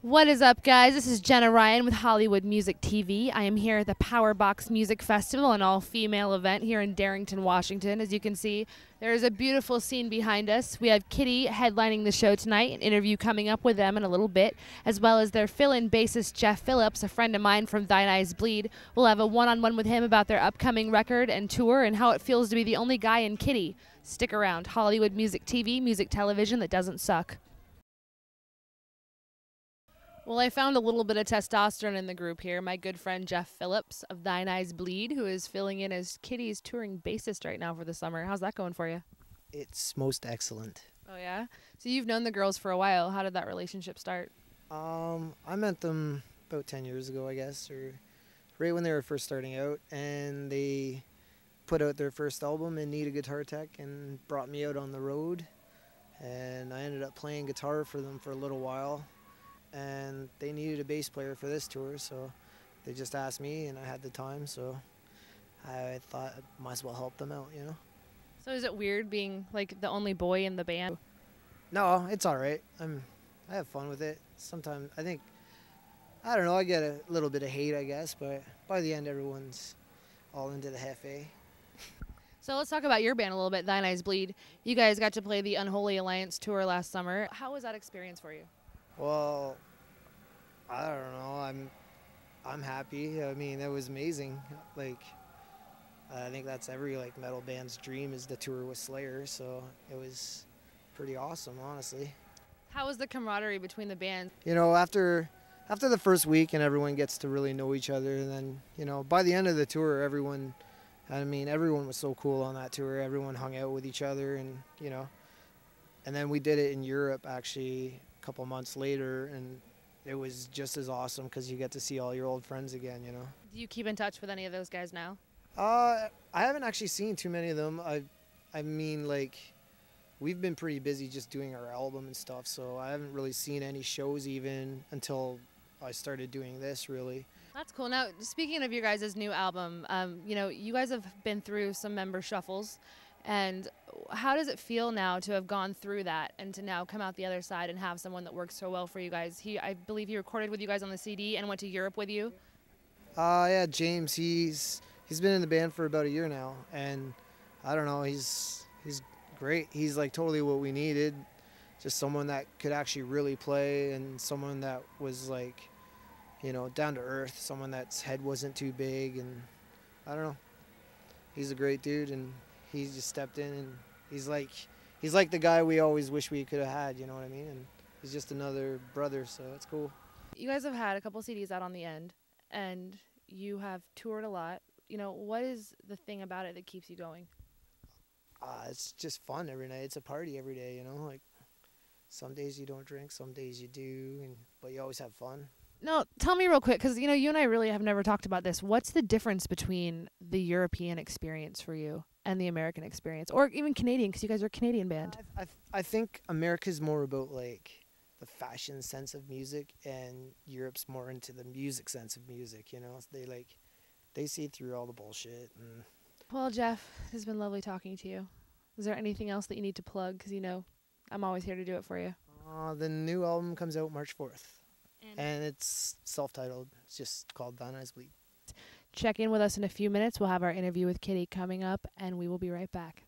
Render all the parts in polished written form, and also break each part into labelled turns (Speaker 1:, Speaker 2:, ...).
Speaker 1: What is up, guys? This is Jenna Ryan with Hollywood Music TV. I am here at the Powerbox Music Festival, an all-female event here in Darrington, Washington. As you can see, there is a beautiful scene behind us. We have Kittie headlining the show tonight, an interview coming up with them in a little bit, as well as their fill-in bassist Jeff Phillips, a friend of mine from Thine Eyes Bleed. We'll have a one-on-one with him about their upcoming record and tour and how it feels to be the only guy in Kittie. Stick around. Hollywood Music TV, music television that doesn't suck. Well, I found a little bit of testosterone in the group here. My good friend Jeff Phillips of Thine Eyes Bleed, who is filling in as Kittie's touring bassist right now for the summer. How's that going for you?
Speaker 2: It's most excellent.
Speaker 1: Oh, yeah? So you've known the girls for a while. How did that relationship start?
Speaker 2: I met them about 10 years ago, I guess, or right when they were first starting out, and they put out their first album and Need a Guitar Tech and brought me out on the road, and I ended up playing guitar for them for a little while. And they needed a bass player for this tour, so they just asked me, and I had the time, so I thought I might as well help them out, you know.
Speaker 1: So is it weird being like the only boy in the band?
Speaker 2: No, it's all right. I have fun with it. Sometimes I don't know, I get a little bit of hate, I guess, but by the end, everyone's all into the Hefe.
Speaker 1: So let's talk about your band a little bit, Thine Eyes Bleed. You guys got to play the Unholy Alliance tour last summer. How was that experience for you?
Speaker 2: Well, I don't know. I'm happy. I mean, it was amazing. Like, I think that's every metal band's dream is to tour with Slayer. So it was pretty awesome, honestly.
Speaker 1: How was the camaraderie between the bands?
Speaker 2: You know, after the first week and everyone gets to really know each other, and then by the end of the tour, everyone was so cool on that tour. Everyone hung out with each other, and and then we did it in Europe actually couple months later, and it was just as awesome because you get to see all your old friends again,
Speaker 1: Do you keep in touch with any of those guys now?
Speaker 2: I haven't actually seen too many of them. We've been pretty busy just doing our album and stuff, so I haven't really seen any shows even until I started doing this, really.
Speaker 1: That's cool. Now, speaking of your guys' new album, you guys have been through some member shuffles, and how does it feel now to have gone through that and to now come out the other side and have someone that works so well for you guys? I believe he recorded with you guys on the CD and went to Europe with you.
Speaker 2: Yeah, James. He's been in the band for about a year now, and I don't know. He's great. He's totally what we needed. Just someone that could actually really play, and someone that was down to earth. Someone that's head wasn't too big, and I don't know. He's a great dude, and he just stepped in, and he's like the guy we always wish we could have had, you know what I mean? And he's just another brother, so it's cool. You
Speaker 1: guys have had a couple CDs out on the end, and you have toured a lot. What is the thing about it that keeps you going?
Speaker 2: It's just fun every night. It's a party every day, Some days you don't drink, some days you do, but you always have fun. No,
Speaker 1: tell me real quick, because, you and I really have never talked about this. What's the difference between the European experience for you and the American experience, or even Canadian, because you guys are a Canadian band?
Speaker 2: I think America's more about, the fashion sense of music, and Europe's more into the music sense of music, They see through all the bullshit.
Speaker 1: Well, Jeff, it's been lovely talking to you. Is there anything else that you need to plug? Because, I'm always here to do it for you.
Speaker 2: The new album comes out March 4th. And it's self-titled. It's just called Thine Eyes Bleed.
Speaker 1: Check in with us in a few minutes. We'll have our interview with Kittie coming up, and we will be right back.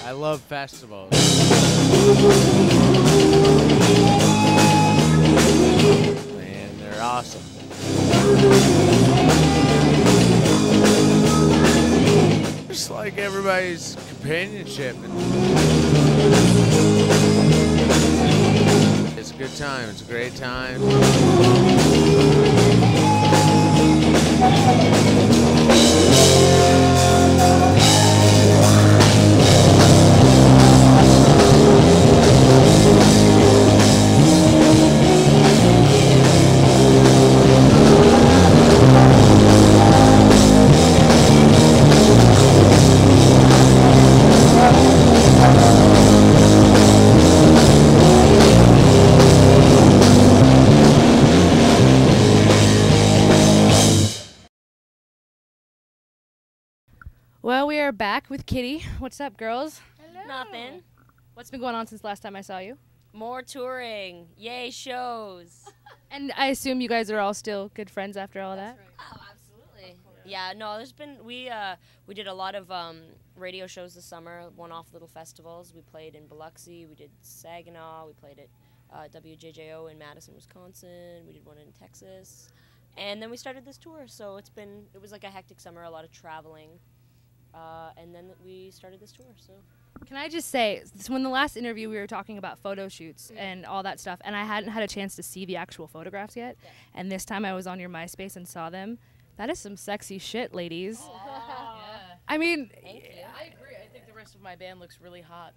Speaker 3: I love festivals. Man, they're awesome. Just like everybody's companionship. It's a good time. It's a great time.
Speaker 1: Well, we are back with Kitty. What's up, girls?
Speaker 4: Hello. Nothing.
Speaker 1: What's been going on since last time I saw you?
Speaker 4: More touring. Yay, shows.
Speaker 1: And I assume you guys are all still good friends after all that?
Speaker 4: Right. Oh, absolutely. Yeah, no, there's been, we did a lot of radio shows this summer, one-off little festivals. We played in Biloxi, we did Saginaw, we played at WJJO in Madison, Wisconsin, we did one in Texas. And then we started this tour, so it was like a hectic summer, a lot of traveling. And then we started this tour, so.
Speaker 1: Can I just say, when the last interview we were talking about photo shoots and all that stuff, and I hadn't had a chance to see the actual photographs yet, and this time I was on your MySpace and saw them. That is some sexy shit, ladies.
Speaker 5: Yeah.
Speaker 1: I mean,
Speaker 5: I agree. I think the rest of my band looks really hot.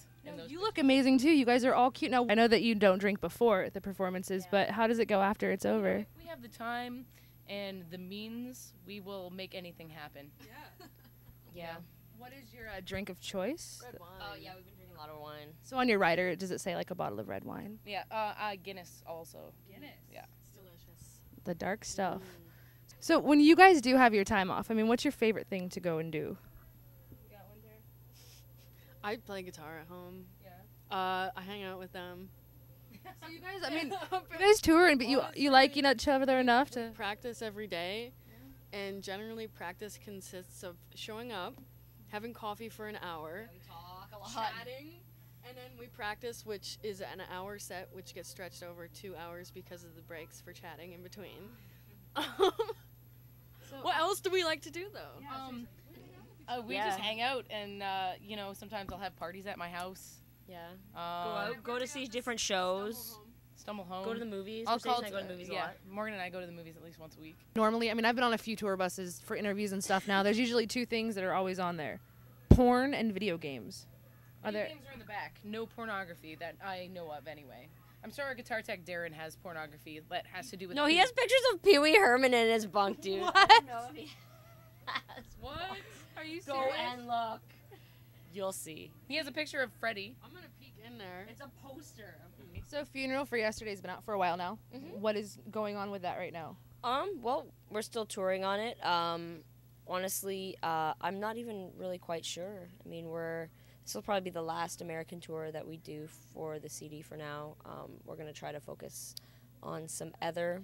Speaker 1: you look amazing too. You guys are all cute. Now, I know that you don't drink before the performances, but how does it go after it's over?
Speaker 5: If we have the time and the means, we will make anything happen.
Speaker 4: Yeah.
Speaker 1: What is your drink of choice?
Speaker 4: Red wine. Oh, yeah, we've been drinking a lot of wine.
Speaker 1: So on your rider, does it say like a bottle of red wine?
Speaker 5: Yeah, Guinness also.
Speaker 1: Guinness?
Speaker 5: Yeah.
Speaker 1: It's delicious. The dark stuff. So when you guys do have your time off, I mean, what's your favorite thing to go and do?
Speaker 6: I play guitar at home.
Speaker 5: Yeah.
Speaker 6: I hang out with them.
Speaker 1: So you guys, I mean, you guys tour, and but you like each other enough to
Speaker 6: Practice every day, and generally practice consists of showing up, having coffee for an hour,
Speaker 4: We talk a lot.
Speaker 6: chatting, and then we practice, which is an hour set, which gets stretched over 2 hours because of the breaks for chatting in between. What else do we like to do, though?
Speaker 5: We
Speaker 4: Yeah.
Speaker 5: just hang out, and sometimes I'll have parties at my house.
Speaker 4: Yeah. Go out, go to see different shows.
Speaker 5: Stumble home.
Speaker 4: Go to the movies.
Speaker 5: I'll
Speaker 4: Mercedes
Speaker 5: call
Speaker 4: and I go to the movies a
Speaker 5: yeah.
Speaker 4: lot.
Speaker 5: Morgan and I go to the movies at least once a week.
Speaker 1: normally, I mean, I've been on a few tour buses for interviews and stuff now. There's usually two things that are always on there: porn and video games. Are
Speaker 5: Video
Speaker 1: there?
Speaker 5: games are in the back. No pornography that I know of, anyway. I'm sure our guitar tech Darren has pornography that has to do with.
Speaker 4: No, he has pictures of Pee Wee Herman in his bunk, dude.
Speaker 1: What?
Speaker 4: I don't know if he has.
Speaker 5: What? Are you serious?
Speaker 4: Go and look. You'll see.
Speaker 5: He has a picture of Freddie.
Speaker 6: I'm gonna peek in there.
Speaker 4: It's a poster of Pee Wee.
Speaker 1: So Funeral for Yesterday's been out for a while now. What is going on with that right now?
Speaker 4: Well, we're still touring on it. Honestly, I'm not even really quite sure. I mean, this will probably be the last American tour that we do for the CD for now. We're gonna try to focus on some other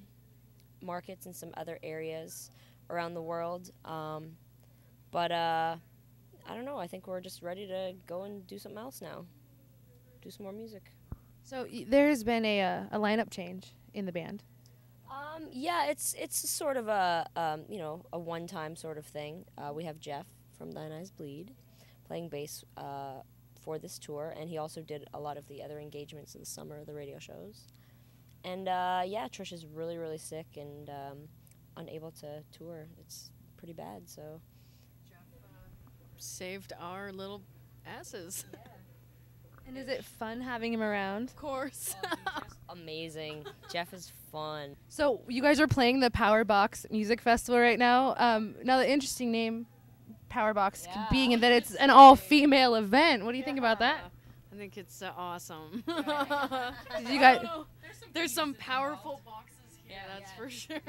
Speaker 4: markets and some other areas around the world. But I don't know. I think we're just ready to go and do something else now. Do some more music.
Speaker 1: So there has been a lineup change in the band.
Speaker 4: Yeah, it's sort of a a one-time sort of thing. We have Jeff from Thine Eyes Bleed playing bass for this tour, and he also did a lot of the other engagements of the summer, the radio shows. And yeah, Trish is really, really sick and unable to tour. It's pretty bad, so.
Speaker 6: Saved our little asses.
Speaker 1: And is it fun having him around?
Speaker 6: Of course.
Speaker 4: Amazing. Jeff is fun.
Speaker 1: So you guys are playing the Powerbox Music Festival right now. Now the interesting name, Powerbox, being in that it's an all-female event. What do you think about that?
Speaker 6: I think it's awesome.
Speaker 1: Did you guys?
Speaker 6: There's some powerful boxes here, that's for sure.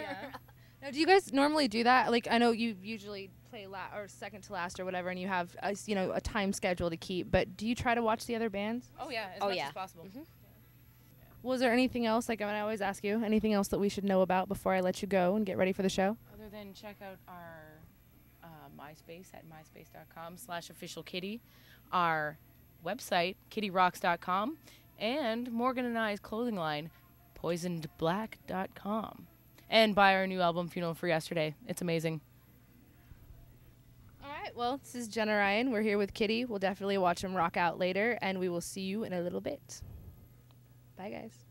Speaker 1: Now, do you guys normally do that? Like, I know you usually play or second to last or whatever, and you have a time schedule to keep. But do you try to watch the other bands?
Speaker 5: Oh yeah, as much as possible.
Speaker 1: Was there anything else? Like, I always ask you, anything else that we should know about before I let you go and get ready for the show?
Speaker 5: Other than check out our MySpace at myspace.com/officialkitty, our website kittyrocks.com, and Morgan and I's clothing line poisonedblack.com. And buy our new album, Funeral for Yesterday. It's amazing.
Speaker 1: All right, well, this is Jenna Ryan. We're here with Kitty. We'll definitely watch him rock out later, and we will see you in a little bit. Bye, guys.